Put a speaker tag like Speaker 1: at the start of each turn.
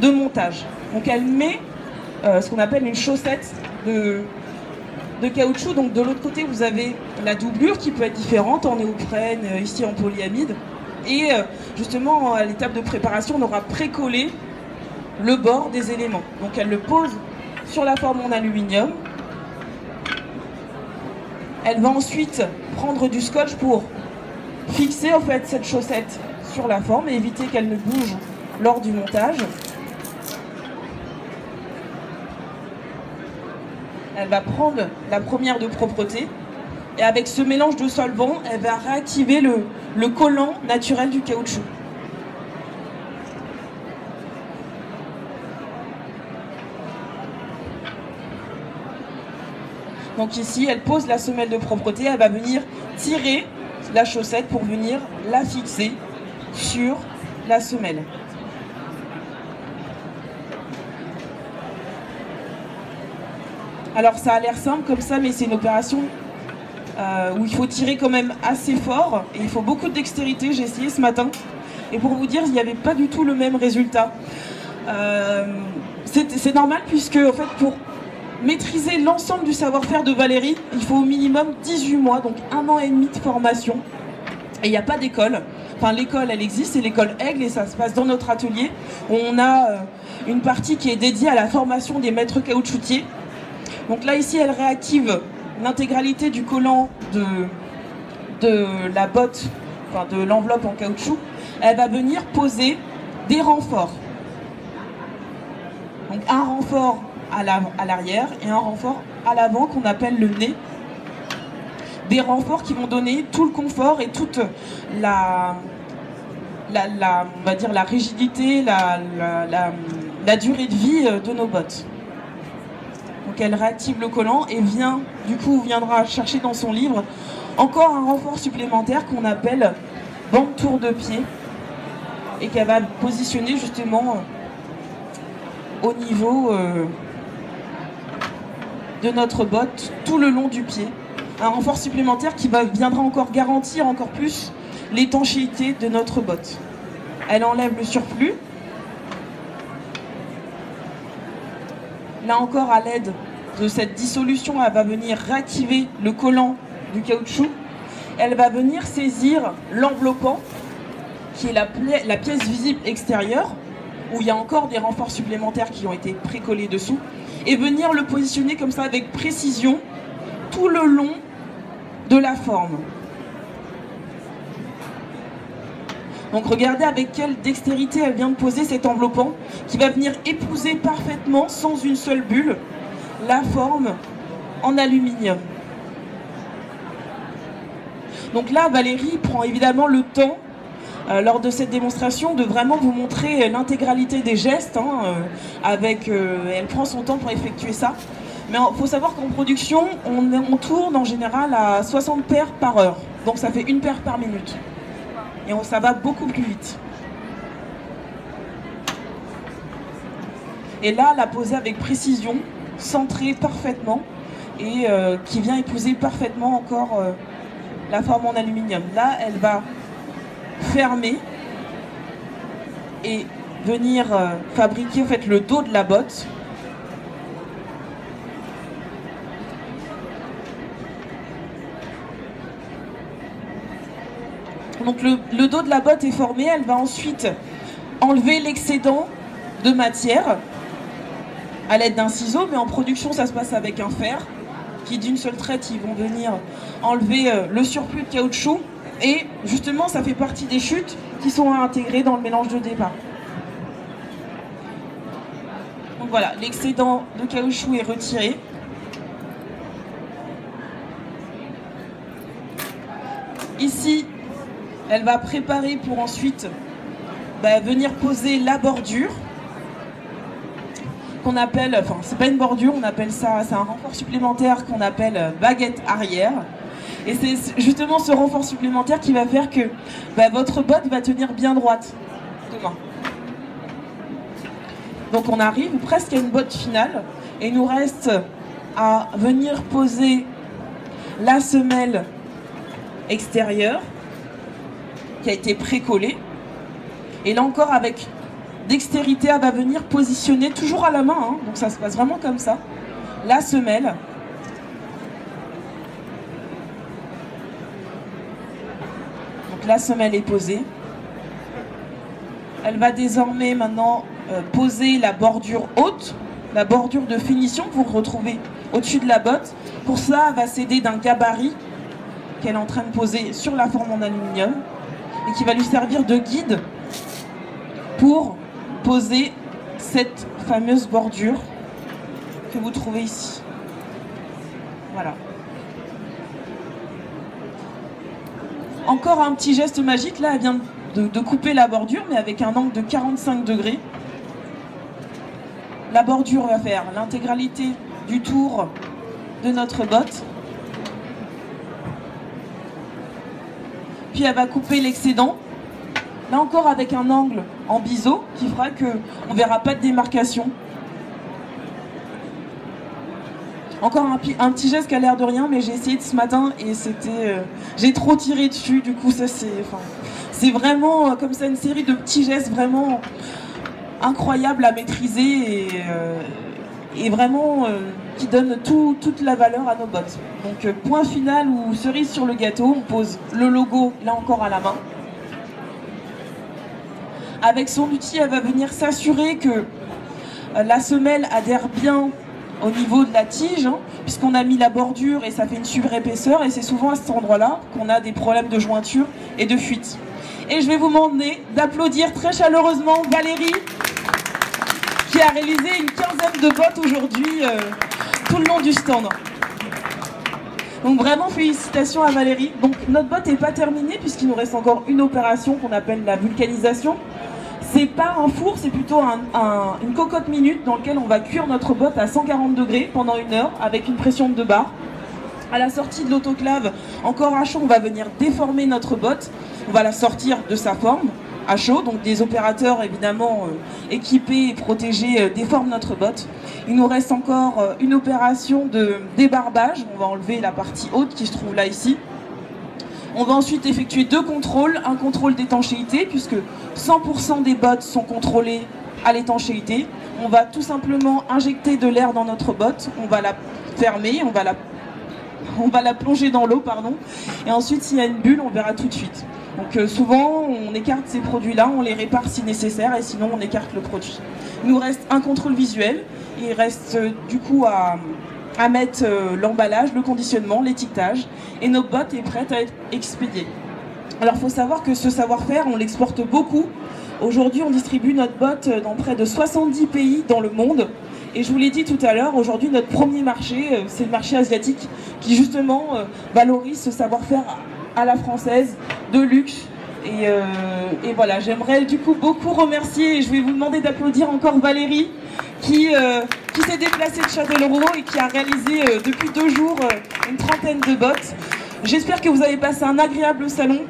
Speaker 1: de montage. Donc elle met ce qu'on appelle une chaussette de caoutchouc. Donc de l'autre côté, vous avez la doublure qui peut être différente en néoprène, ici en polyamide. Et justement, à l'étape de préparation, on aura précollé le bord des éléments. Donc elle le pose sur la forme en aluminium. Elle va ensuite prendre du scotch pour fixer en fait cette chaussette sur la forme et éviter qu'elle ne bouge lors du montage. Elle va prendre la première de propreté et avec ce mélange de solvant, elle va réactiver le collant naturel du caoutchouc. Donc ici, elle pose la semelle de propreté, elle va venir tirer la chaussette pour venir la fixer sur la semelle. Alors ça a l'air simple comme ça, mais c'est une opération où il faut tirer quand même assez fort et il faut beaucoup de dextérité. J'ai essayé ce matin et pour vous dire, il n'y avait pas du tout le même résultat. C'est normal puisque en fait, pour maîtriser l'ensemble du savoir-faire de Valérie, il faut au minimum 18 mois, donc 1 an et demi de formation. Et il n'y a pas d'école. Enfin, l'école, elle existe, c'est l'école Aigle et ça se passe dans notre atelier. On a une partie qui est dédiée à la formation des maîtres caoutchoutiers. Donc là, ici, elle réactive l'intégralité du collant de la botte, enfin de l'enveloppe en caoutchouc. Elle va venir poser des renforts. Donc un renfort à l'arrière et un renfort à l'avant qu'on appelle le nez. Des renforts qui vont donner tout le confort et toute on va dire la rigidité, la durée de vie de nos bottes. Donc elle réactive le collant et viendra chercher dans son livre encore un renfort supplémentaire qu'on appelle bande tour de pied et qu'elle va positionner justement au niveau de notre botte tout le long du pied. Un renfort supplémentaire qui viendra encore garantir encore plus l'étanchéité de notre botte. Elle enlève le surplus. Là encore, à l'aide de cette dissolution, elle va venir réactiver le collant du caoutchouc. Elle va venir saisir l'enveloppant, qui est la pièce visible extérieure, où il y a encore des renforts supplémentaires qui ont été précollés dessous, et venir le positionner comme ça avec précision tout le long de la forme. Donc regardez avec quelle dextérité elle vient de poser cet enveloppant qui va venir épouser parfaitement, sans une seule bulle, la forme en aluminium. Donc là, Valérie prend évidemment le temps lors de cette démonstration de vraiment vous montrer l'intégralité des gestes. Elle prend son temps pour effectuer ça. Mais il faut savoir qu'en production, on tourne en général à 60 paires par heure. Donc ça fait 1 paire par minute. Et ça va beaucoup plus vite. Et là, la poser avec précision, centrée parfaitement, et qui vient épouser parfaitement encore la forme en aluminium. Là, elle va fermer et venir fabriquer en fait, le dos de la botte. Donc le dos de la botte est formé, elle va ensuite enlever l'excédent de matière à l'aide d'un ciseau, mais en production ça se passe avec un fer qui d'une seule traite ils vont venir enlever le surplus de caoutchouc et justement ça fait partie des chutes qui sont intégrées dans le mélange de départ. Donc voilà, l'excédent de caoutchouc est retiré. Ici, elle va préparer pour ensuite venir poser la bordure qu'on appelle, enfin c'est pas une bordure, on appelle ça, c'est un renfort supplémentaire qu'on appelle baguette arrière. Et c'est justement ce renfort supplémentaire qui va faire que votre botte va tenir bien droite demain. Donc on arrive presque à une botte finale et il nous reste à venir poser la semelle extérieure qui a été précollée. Et là encore avec dextérité, elle va venir positionner toujours à la main, hein, donc ça se passe vraiment comme ça, la semelle. Donc la semelle est posée. Elle va désormais maintenant poser la bordure haute, la bordure de finition que vous retrouvez au-dessus de la botte. Pour ça, elle va s'aider d'un gabarit qu'elle est en train de poser sur la forme en aluminium et qui va lui servir de guide pour poser cette fameuse bordure que vous trouvez ici. Voilà. Encore un petit geste magique, là elle vient de couper la bordure mais avec un angle de 45 degrés. La bordure va faire l'intégralité du tour de notre botte. Puis elle va couper l'excédent. Là encore avec un angle en biseau qui fera qu'on ne verra pas de démarcation. Encore un petit geste qui a l'air de rien, mais j'ai essayé ce matin et c'était, j'ai trop tiré dessus. Du coup, ça c'est vraiment comme ça une série de petits gestes vraiment incroyables à maîtriser et vraiment qui donnent toute la valeur à nos bottes. Donc point final ou cerise sur le gâteau, on pose le logo là encore à la main. Avec son outil, elle va venir s'assurer que la semelle adhère bien au niveau de la tige, hein, puisqu'on a mis la bordure et ça fait une super épaisseur, et c'est souvent à cet endroit-là qu'on a des problèmes de jointure et de fuite. Et je vais vous demander d'applaudir très chaleureusement Valérie, qui a réalisé une quinzaine de bottes aujourd'hui tout le long du stand. Donc vraiment félicitations à Valérie. Donc notre botte n'est pas terminée puisqu'il nous reste encore une opération qu'on appelle la vulcanisation. C'est pas un four, c'est plutôt une cocotte minute dans laquelle on va cuire notre botte à 140 degrés pendant 1 heure avec une pression de 2 bars. À la sortie de l'autoclave, encore à chaud, on va venir déformer notre botte. On va la sortir de sa forme à chaud, donc des opérateurs évidemment équipés et protégés déforment notre botte. Il nous reste encore une opération de débarbage. On va enlever la partie haute qui se trouve là ici. On va ensuite effectuer 2 contrôles, un contrôle d'étanchéité puisque 100% des bottes sont contrôlées à l'étanchéité. On va tout simplement injecter de l'air dans notre botte, on va la fermer, on va la plonger dans l'eau, pardon. Et ensuite s'il y a une bulle, on verra tout de suite. Donc souvent on écarte ces produits-là, on les répare si nécessaire et sinon on écarte le produit. Il nous reste un contrôle visuel, il reste du coup à mettre l'emballage, le conditionnement, l'étiquetage et nos bottes est prête à être expédiée. Alors il faut savoir que ce savoir-faire, on l'exporte beaucoup. Aujourd'hui, on distribue notre botte dans près de 70 pays dans le monde. Et je vous l'ai dit tout à l'heure, aujourd'hui, notre premier marché, c'est le marché asiatique qui justement valorise ce savoir-faire à la française, de luxe. Et voilà, j'aimerais du coup beaucoup remercier, et je vais vous demander d'applaudir encore Valérie, qui s'est déplacée de Châtellerault et qui a réalisé depuis 2 jours une trentaine de bottes. J'espère que vous avez passé un agréable salon.